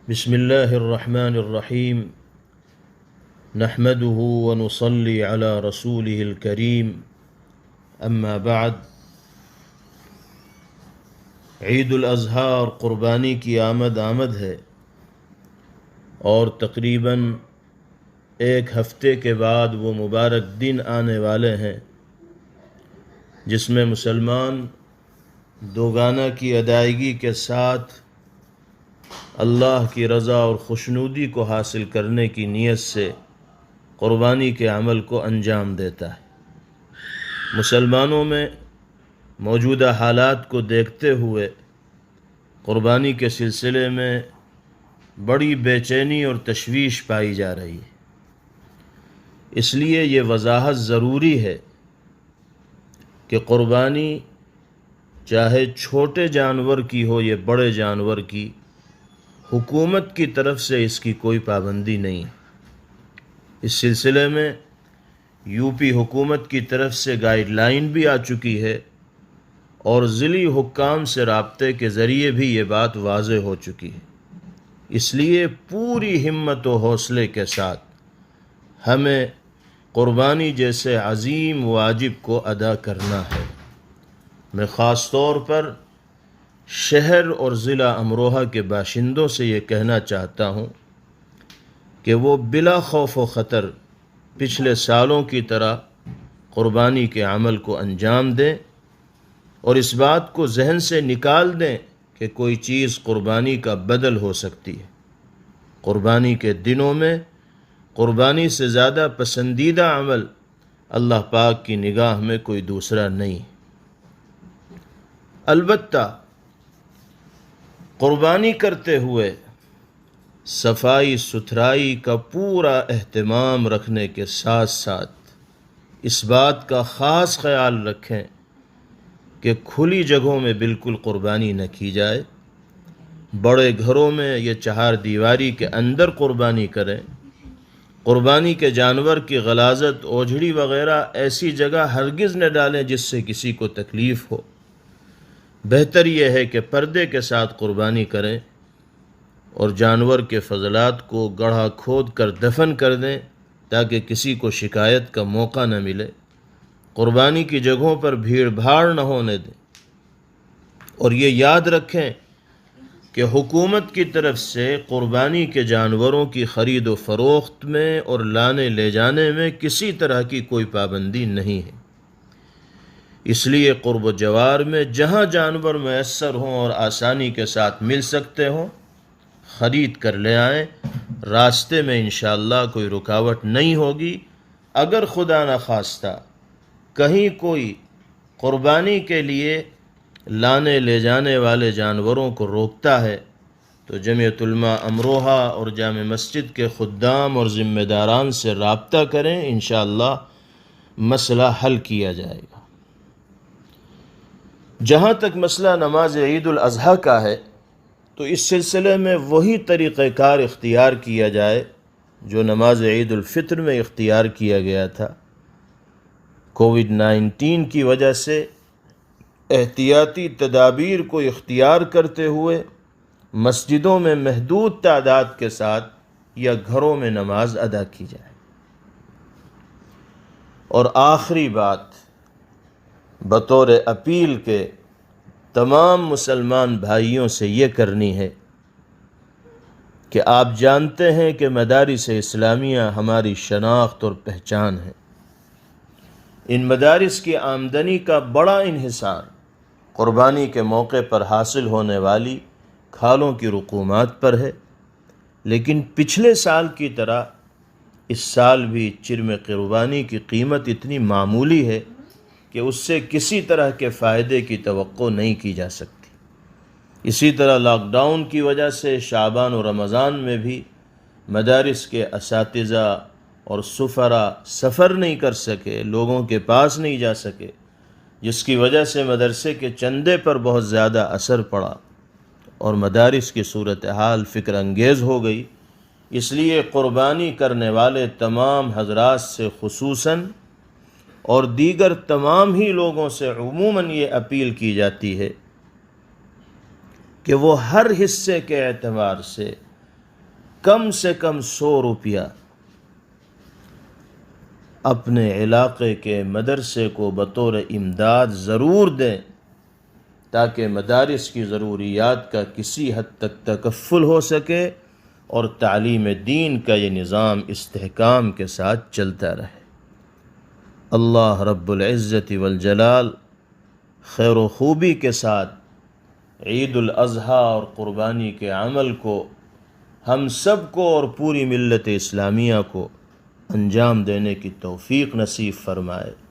بسم اللہ الرحمن الرحیم نحمده ونصلی علی رسوله الکریم اما بعد۔ عید الاضحیٰ اور قربانی کی آمد ہے اور تقریباً ایک ہفتے کے بعد وہ مبارک دن آنے والے ہیں جس میں مسلمان دوگانہ کی ادائیگی کے ساتھ اللہ کی رضا اور خوشنودی کو حاصل کرنے کی نیت سے قربانی کے عمل کو انجام دیتا ہے۔ مسلمانوں میں موجودہ حالات کو دیکھتے ہوئے قربانی کے سلسلے میں بڑی بے چینی اور تشویش پائی جا رہی ہے۔ اس لیے یہ وضاحت ضروری ہے کہ قربانی چاہے چھوٹے جانور کی ہو یا بڑے جانور کی، حکومت کی طرف سے اس کی کوئی پابندی نہیں۔ اس سلسلے میں یو پی حکومت کی طرف سے گائیڈ لائن بھی آ چکی ہے اور ضلعی حکام سے رابطے کے ذریعے بھی یہ بات واضح ہو چکی ہے۔ اس لیے پوری ہمت و حوصلے کے ساتھ ہمیں قربانی جیسے عظیم واجب کو ادا کرنا ہے۔ میں خاص طور پر شہر اور ضلع امروہہ کے باشندوں سے یہ کہنا چاہتا ہوں کہ وہ بلا خوف و خطر پچھلے سالوں کی طرح قربانی کے عمل کو انجام دیں اور اس بات کو ذہن سے نکال دیں کہ کوئی چیز قربانی کا بدل ہو سکتی ہے۔ قربانی کے دنوں میں قربانی سے زیادہ پسندیدہ عمل اللہ پاک کی نگاہ میں کوئی دوسرا نہیں۔ البتہ قربانی کرتے ہوئے صفائی ستھرائی کا پورا اہتمام رکھنے کے ساتھ ساتھ اس بات کا خاص خیال رکھیں کہ کھلی جگہوں میں بالکل قربانی نہ کی جائے۔ بڑے گھروں میں یہ چہار دیواری کے اندر قربانی کریں۔ قربانی کے جانور کی غلاظت، اوجھڑی وغیرہ ایسی جگہ ہرگز نہ ڈالیں جس سے کسی کو تکلیف ہو۔ بہتر یہ ہے کہ پردے کے ساتھ قربانی کریں اور جانور کے فضلات کو گڑھا کھود کر دفن کر دیں تاکہ کسی کو شکایت کا موقع نہ ملے۔ قربانی کی جگہوں پر بھیڑ بھاڑ نہ ہونے دیں اور یہ یاد رکھیں کہ حکومت کی طرف سے قربانی کے جانوروں کی خرید و فروخت میں اور لانے لے جانے میں کسی طرح کی کوئی پابندی نہیں ہے۔ اس لیے قرب و جوار میں جہاں جانور میسر ہوں اور آسانی کے ساتھ مل سکتے ہوں خرید کر لے آئیں۔ راستے میں انشاءاللہ کوئی رکاوٹ نہیں ہوگی۔ اگر خدا نخواستہ کہیں کوئی قربانی کے لیے لانے لے جانے والے جانوروں کو روکتا ہے تو جمعیت علماء امروہہ اور جامع مسجد کے خدام اور ذمہ داران سے رابطہ کریں، انشاءاللہ مسئلہ حل کیا جائے گا۔ جہاں تک مسئلہ نماز عید الاضحیٰ کا ہے تو اس سلسلے میں وہی طریقہ کار اختیار کیا جائے جو نماز عید الفطر میں اختیار کیا گیا تھا۔ کووڈ-19 کی وجہ سے احتیاطی تدابیر کو اختیار کرتے ہوئے مسجدوں میں محدود تعداد کے ساتھ یا گھروں میں نماز ادا کی جائے۔ اور آخری بات بطور اپیل کے تمام مسلمان بھائیوں سے یہ کرنی ہے کہ آپ جانتے ہیں کہ مدارس اسلامیہ ہماری شناخت اور پہچان ہے۔ ان مدارس کی آمدنی کا بڑا انحصار قربانی کے موقع پر حاصل ہونے والی کھالوں کی رقومات پر ہے، لیکن پچھلے سال کی طرح اس سال بھی چرم قربانی کی قیمت اتنی معمولی ہے کہ اس سے کسی طرح کے فائدے کی توقع نہیں کی جا سکتی۔ اسی طرح لاک ڈاؤن کی وجہ سے شعبان و رمضان میں بھی مدارس کے اساتذہ اور سفراء سفر نہیں کر سکے، لوگوں کے پاس نہیں جا سکے، جس کی وجہ سے مدرسے کے چندے پر بہت زیادہ اثر پڑا اور مدارس کی صورتحال فکر انگیز ہو گئی۔ اس لیے قربانی کرنے والے تمام حضرات سے خصوصاً اور دیگر تمام ہی لوگوں سے عموماً یہ اپیل کی جاتی ہے کہ وہ ہر حصے کے اعتبار سے کم سے کم 100 روپیہ اپنے علاقے کے مدرسے کو بطور امداد ضرور دیں، تاکہ مدارس کی ضروریات کا کسی حد تک تکفل ہو سکے اور تعلیم دین کا یہ نظام استحکام کے ساتھ چلتا رہے۔ اللہ رب العزت والجلال خیر و خوبی کے ساتھ عید الاضحیٰ اور قربانی کے عمل کو ہم سب کو اور پوری ملت اسلامیہ کو انجام دینے کی توفیق نصیب فرمائے۔